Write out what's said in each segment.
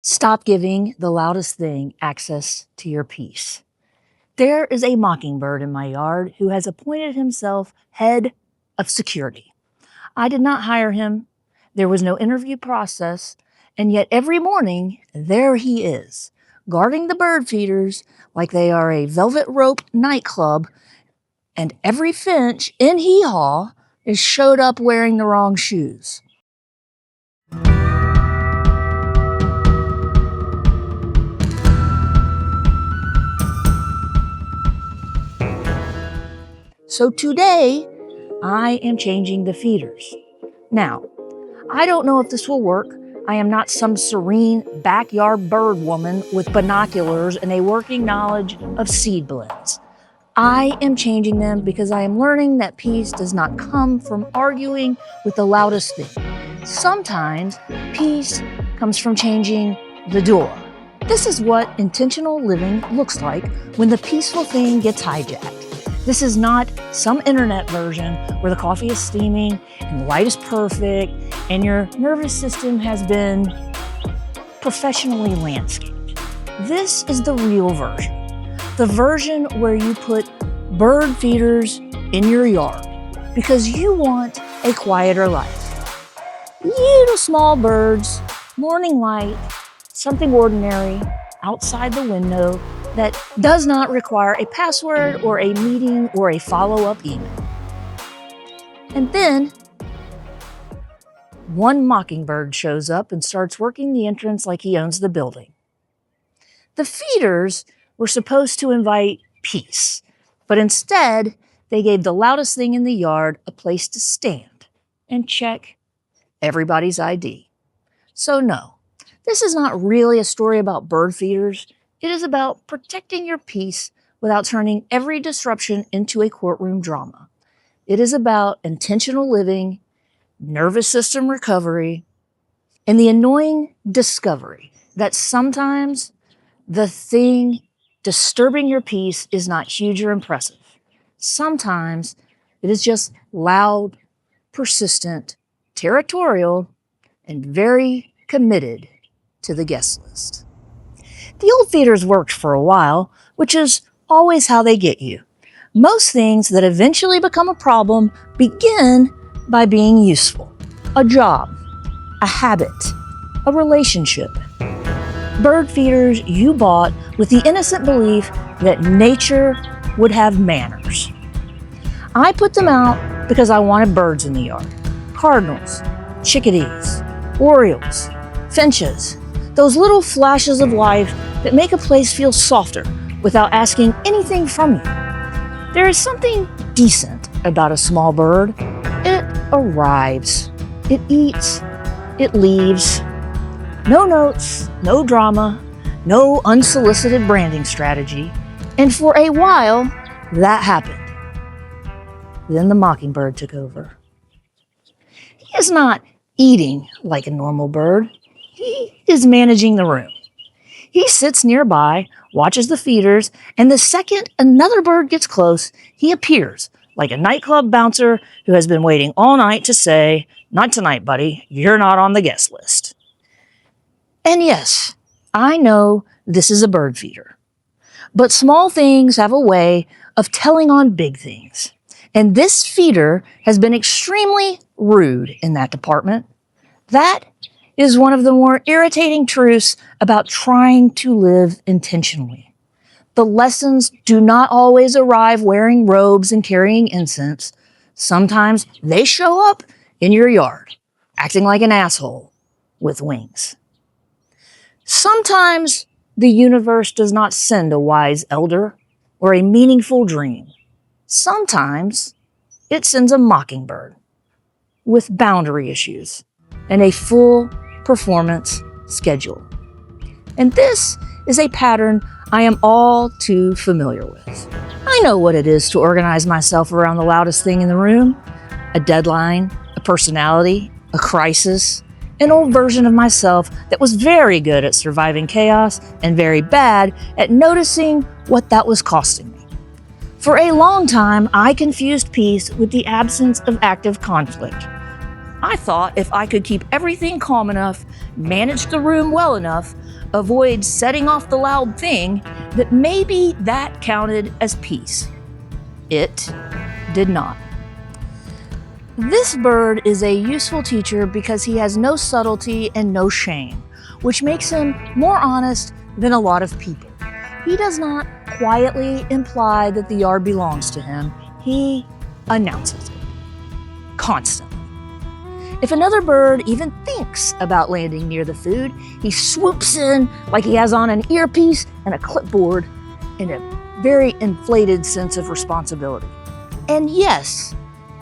Stop giving the loudest thing access to your peace. There is a mockingbird in my yard who has appointed himself head of security. I did not hire him. There was no interview process. And yet every morning, there he is, guarding the bird feeders like they are a velvet rope nightclub. And every finch in Hee-Haw is showed up wearing the wrong shoes. So today, I am changing the feeders. Now, I don't know if this will work. I am not some serene backyard bird woman with binoculars and a working knowledge of seed blends. I am changing them because I am learning that peace does not come from arguing with the loudest thing. Sometimes peace comes from changing the door. This is what intentional living looks like when the peaceful thing gets hijacked. This is not some internet version where the coffee is steaming and the light is perfect and your nervous system has been professionally landscaped. This is the real version. The version where you put bird feeders in your yard because you want a quieter life. Little small birds, morning light, something ordinary outside the window that does not require a password or a meeting or a follow-up email. And then one mockingbird shows up and starts working the entrance like he owns the building. The feeders were supposed to invite peace, but instead they gave the loudest thing in the yard a place to stand and check everybody's ID. So no, this is not really a story about bird feeders. It is about protecting your peace without turning every disruption into a courtroom drama. It is about intentional living, nervous system recovery, and the annoying discovery that sometimes the thing disturbing your peace is not huge or impressive. Sometimes it is just loud, persistent, territorial, and very committed to the guest list. The old feeders worked for a while, which is always how they get you. Most things that eventually become a problem begin by being useful. A job, a habit, a relationship. Bird feeders you bought with the innocent belief that nature would have manners. I put them out because I wanted birds in the yard. Cardinals, chickadees, orioles, finches, those little flashes of life that make a place feel softer without asking anything from you. There is something decent about a small bird. It arrives, it eats, it leaves. No notes, no drama, no unsolicited branding strategy. And for a while, that happened. Then the mockingbird took over. He is not eating like a normal bird. He is managing the room. He sits nearby, watches the feeders, and the second another bird gets close, he appears like a nightclub bouncer who has been waiting all night to say, "Not tonight, buddy. You're not on the guest list." And yes, I know this is a bird feeder. But small things have a way of telling on big things. And this feeder has been extremely rude in that department. That is one of the more irritating truths about trying to live intentionally. The lessons do not always arrive wearing robes and carrying incense. Sometimes they show up in your yard, acting like an asshole with wings. Sometimes the universe does not send a wise elder or a meaningful dream. Sometimes it sends a mockingbird with boundary issues and a full performance schedule. And this is a pattern I am all too familiar with. I know what it is to organize myself around the loudest thing in the room: a deadline, a personality, a crisis, an old version of myself that was very good at surviving chaos and very bad at noticing what that was costing me. For a long time, I confused peace with the absence of active conflict. I thought if I could keep everything calm enough, manage the room well enough, avoid setting off the loud thing, that maybe that counted as peace. It did not. This bird is a useful teacher because he has no subtlety and no shame, which makes him more honest than a lot of people. He does not quietly imply that the yard belongs to him. He announces it constantly. If another bird even thinks about landing near the food, he swoops in like he has on an earpiece and a clipboard in a very inflated sense of responsibility. And yes,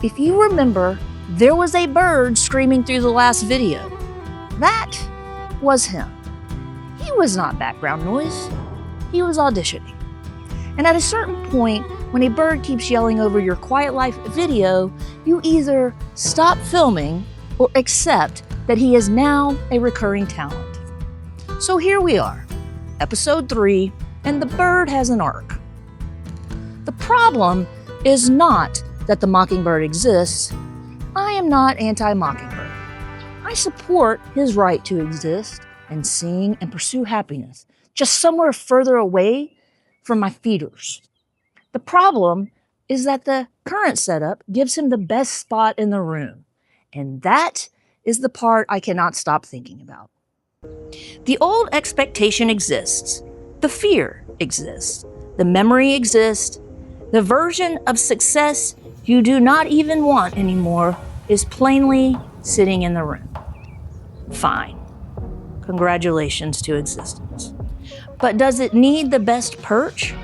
if you remember, there was a bird screaming through the last video. That was him. He was not background noise. He was auditioning. And at a certain point, when a bird keeps yelling over your quiet life video, you either stop filming or accept that he is now a recurring talent. So here we are, episode 3, and the bird has an arc. The problem is not that the mockingbird exists. I am not anti-mockingbird. I support his right to exist and sing and pursue happiness, just somewhere further away from my feeders. The problem is that the current setup gives him the best spot in the room. And that is the part I cannot stop thinking about. The old expectation exists. The fear exists. The memory exists. The version of success you do not even want anymore is plainly sitting in the room. Fine. Congratulations to existence. But does it need the best perch?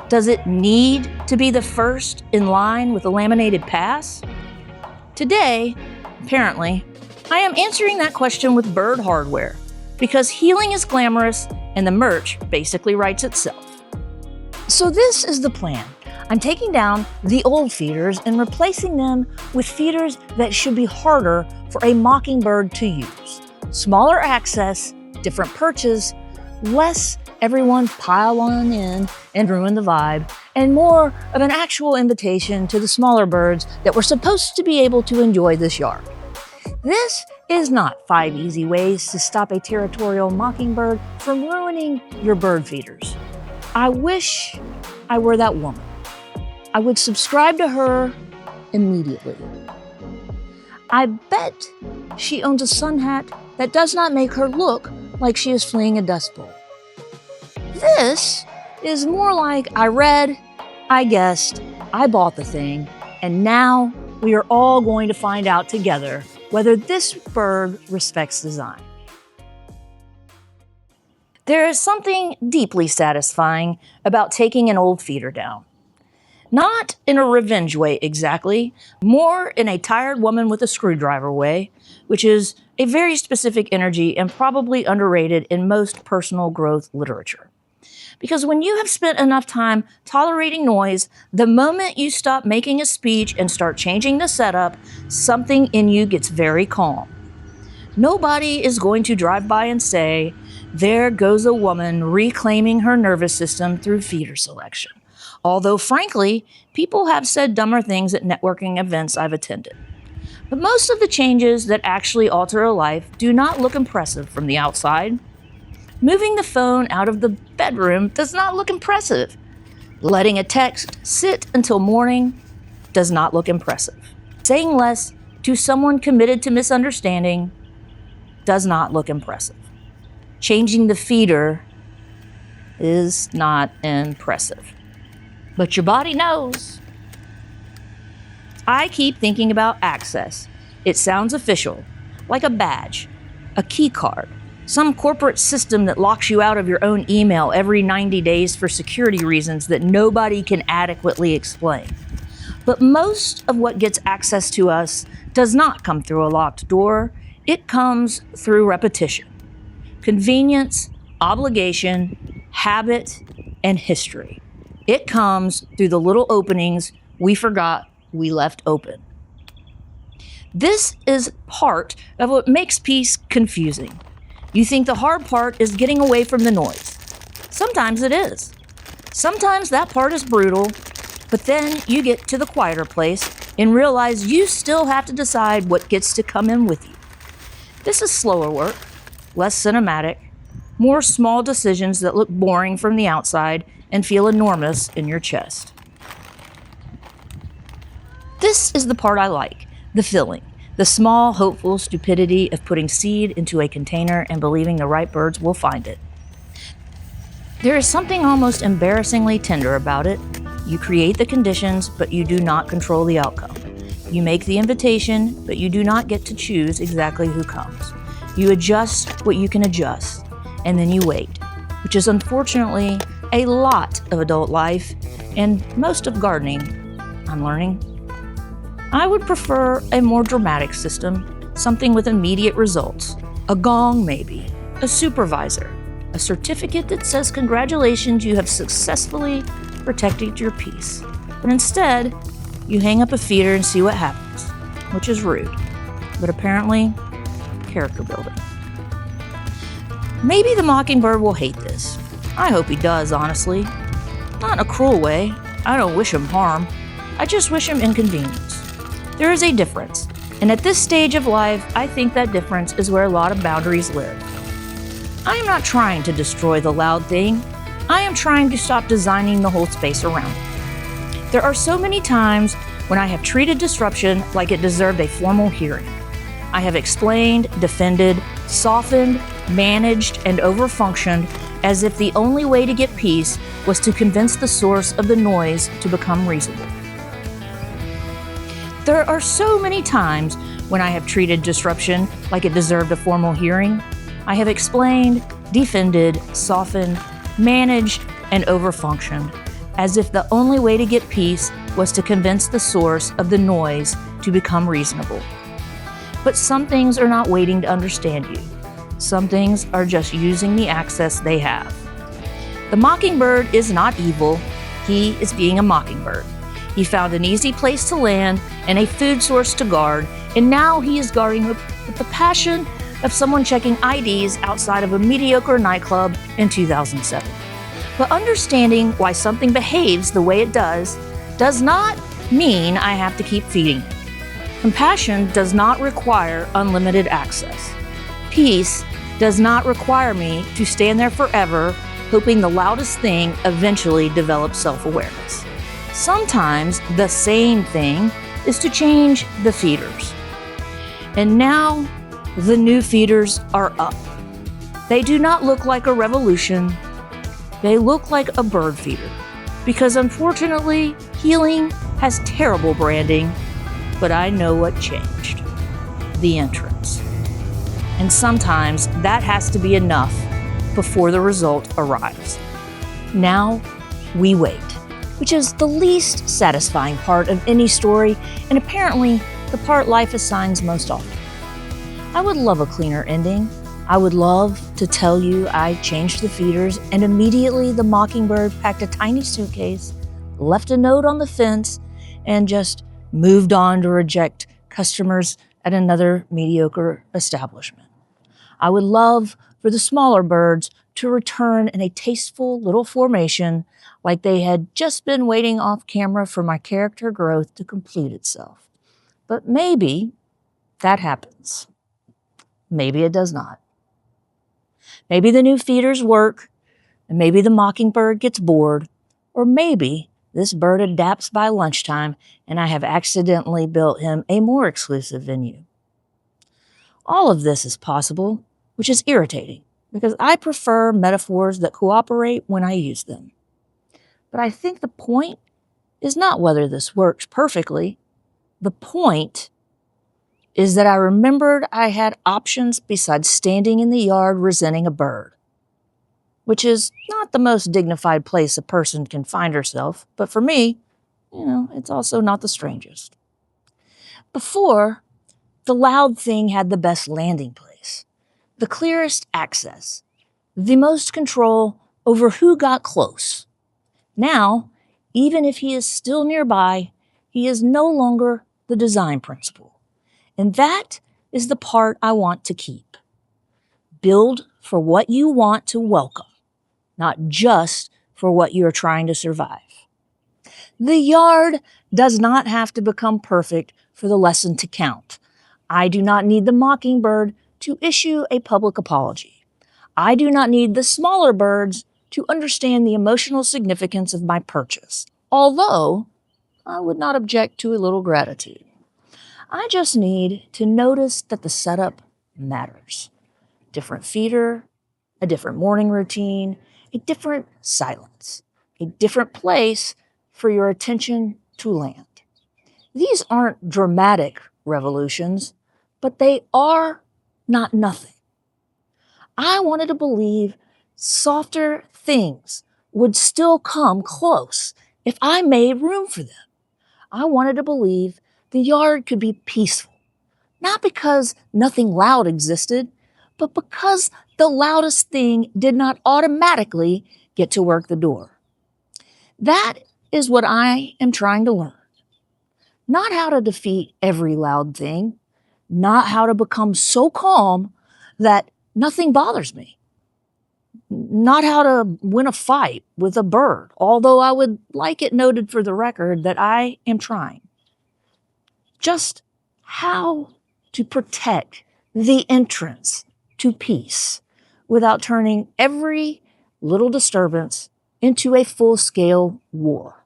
Does it need to be the first in line with a laminated pass? Today, apparently, I am answering that question with bird hardware, because healing is glamorous and the merch basically writes itself. So this is the plan. I'm taking down the old feeders and replacing them with feeders that should be harder for a mockingbird to use. Smaller access, different perches, less everyone pile on in and ruin the vibe, and more of an actual invitation to the smaller birds that were supposed to be able to enjoy this yard. This is not 5 easy ways to stop a territorial mockingbird from ruining your bird feeders. I wish I were that woman. I would subscribe to her immediately. I bet she owns a sun hat that does not make her look like she is fleeing a dust bowl. This is more like I read, I guessed, I bought the thing, and now we are all going to find out together whether this bird respects design. There is something deeply satisfying about taking an old feeder down. Not in a revenge way exactly, more in a tired woman with a screwdriver way, which is a very specific energy and probably underrated in most personal growth literature. Because when you have spent enough time tolerating noise, the moment you stop making a speech and start changing the setup, something in you gets very calm. Nobody is going to drive by and say, "There goes a woman reclaiming her nervous system through feeder selection." Although, frankly, people have said dumber things at networking events I've attended. But most of the changes that actually alter a life do not look impressive from the outside. Moving the phone out of the bedroom does not look impressive. Letting a text sit until morning does not look impressive. Saying less to someone committed to misunderstanding does not look impressive. Changing the feeder is not impressive. But your body knows. I keep thinking about access. It sounds official, like a badge, a key card, some corporate system that locks you out of your own email every 90 days for security reasons that nobody can adequately explain. But most of what gets access to us does not come through a locked door. It comes through repetition, convenience, obligation, habit, and history. It comes through the little openings we forgot we left open. This is part of what makes peace confusing. You think the hard part is getting away from the noise. Sometimes it is. Sometimes that part is brutal, But then you get to the quieter place and realize you still have to decide what gets to come in with you. This is slower work, less cinematic, more small decisions that look boring from the outside and feel enormous in your chest. This is the part I like, the filling, the small, hopeful stupidity of putting seed into a container and believing the right birds will find it. There is something almost embarrassingly tender about it. You create the conditions, but you do not control the outcome. You make the invitation, but you do not get to choose exactly who comes. You adjust what you can adjust, and then you wait, which is unfortunately a lot of adult life and most of gardening, I'm learning. I would prefer a more dramatic system, something with immediate results. A gong maybe, a supervisor, a certificate that says congratulations, you have successfully protected your peace. But instead, you hang up a feeder and see what happens, which is rude, but apparently character building. Maybe the mockingbird will hate this. I hope he does, honestly. Not in a cruel way. I don't wish him harm. I just wish him inconvenience. There is a difference, and at this stage of life, I think that difference is where a lot of boundaries live. I am not trying to destroy the loud thing. I am trying to stop designing the whole space around it. There are so many times when I have treated disruption like it deserved a formal hearing. I have explained, defended, softened, managed, and overfunctioned as if the only way to get peace was to convince the source of the noise to become reasonable. There are so many times when I have treated disruption like it deserved a formal hearing. I have explained, defended, softened, managed, and overfunctioned as if the only way to get peace was to convince the source of the noise to become reasonable. But some things are not waiting to understand you. Some things are just using the access they have. The mockingbird is not evil. He is being a mockingbird. He found an easy place to land and a food source to guard, and now he is guarding with the passion of someone checking IDs outside of a mediocre nightclub in 2007. But understanding why something behaves the way it does not mean I have to keep feeding it. Compassion does not require unlimited access. Peace does not require me to stand there forever, hoping the loudest thing eventually develops self-awareness. Sometimes the same thing is to change the feeders. And now the new feeders are up. They do not look like a revolution. They look like a bird feeder. Because unfortunately, healing has terrible branding, but I know what changed. The entrance. And sometimes that has to be enough before the result arrives. Now we wait, which is the least satisfying part of any story, and apparently the part life assigns most often. I would love a cleaner ending. I would love to tell you I changed the feeders and immediately the mockingbird packed a tiny suitcase, left a note on the fence, and just moved on to reject customers at another mediocre establishment. I would love for the smaller birds to return in a tasteful little formation like they had just been waiting off camera for my character growth to complete itself. But maybe that happens. Maybe it does not. Maybe the new feeders work, and maybe the mockingbird gets bored, or maybe this bird adapts by lunchtime and I have accidentally built him a more exclusive venue. All of this is possible, which is irritating because I prefer metaphors that cooperate when I use them. But I think the point is not whether this works perfectly. The point is that I remembered I had options besides standing in the yard resenting a bird, which is not the most dignified place a person can find herself, but for me, it's also not the strangest. Before, the loud thing had the best landing place, the clearest access, the most control over who got close. Now, even if he is still nearby, he is no longer the design principle. And that is the part I want to keep. Build for what you want to welcome, not just for what you're trying to survive. The yard does not have to become perfect for the lesson to count. I do not need the mockingbird to issue a public apology. I do not need the smaller birds to understand the emotional significance of my purchase, although I would not object to a little gratitude. I just need to notice that the setup matters. Different feeder, a different morning routine, a different silence, a different place for your attention to land. These aren't dramatic revolutions, but they are not nothing. I wanted to believe softer things would still come close if I made room for them. I wanted to believe the yard could be peaceful, not because nothing loud existed, but because the loudest thing did not automatically get to work the door. That is what I am trying to learn. Not how to defeat every loud thing, not how to become so calm that nothing bothers me, not how to win a fight with a bird, although I would like it noted for the record that I am trying. Just how to protect the entrance to peace without turning every little disturbance into a full-scale war.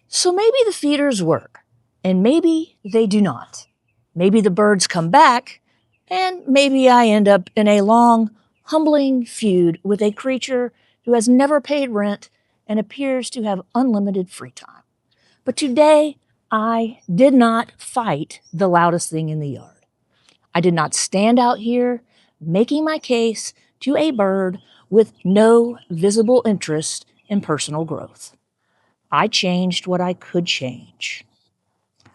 So maybe the feeders work, and maybe they do not. Maybe the birds come back, and maybe I end up in a long, humbling feud with a creature who has never paid rent and appears to have unlimited free time. But today, I did not fight the loudest thing in the yard. I did not stand out here making my case to a bird with no visible interest in personal growth. I changed what I could change.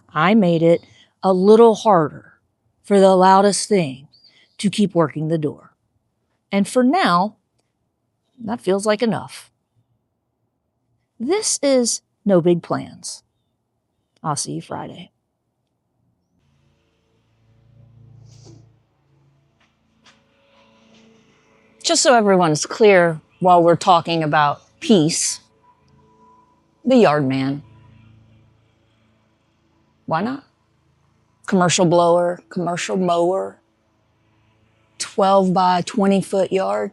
I made it a little harder for the loudest thing to keep working the door. And for now, that feels like enough. This is No Big Plans. I'll see you Friday. Just so everyone's clear, while we're talking about peace, the yard man. Why not? Commercial blower, commercial mower, 12 by 20 foot yard.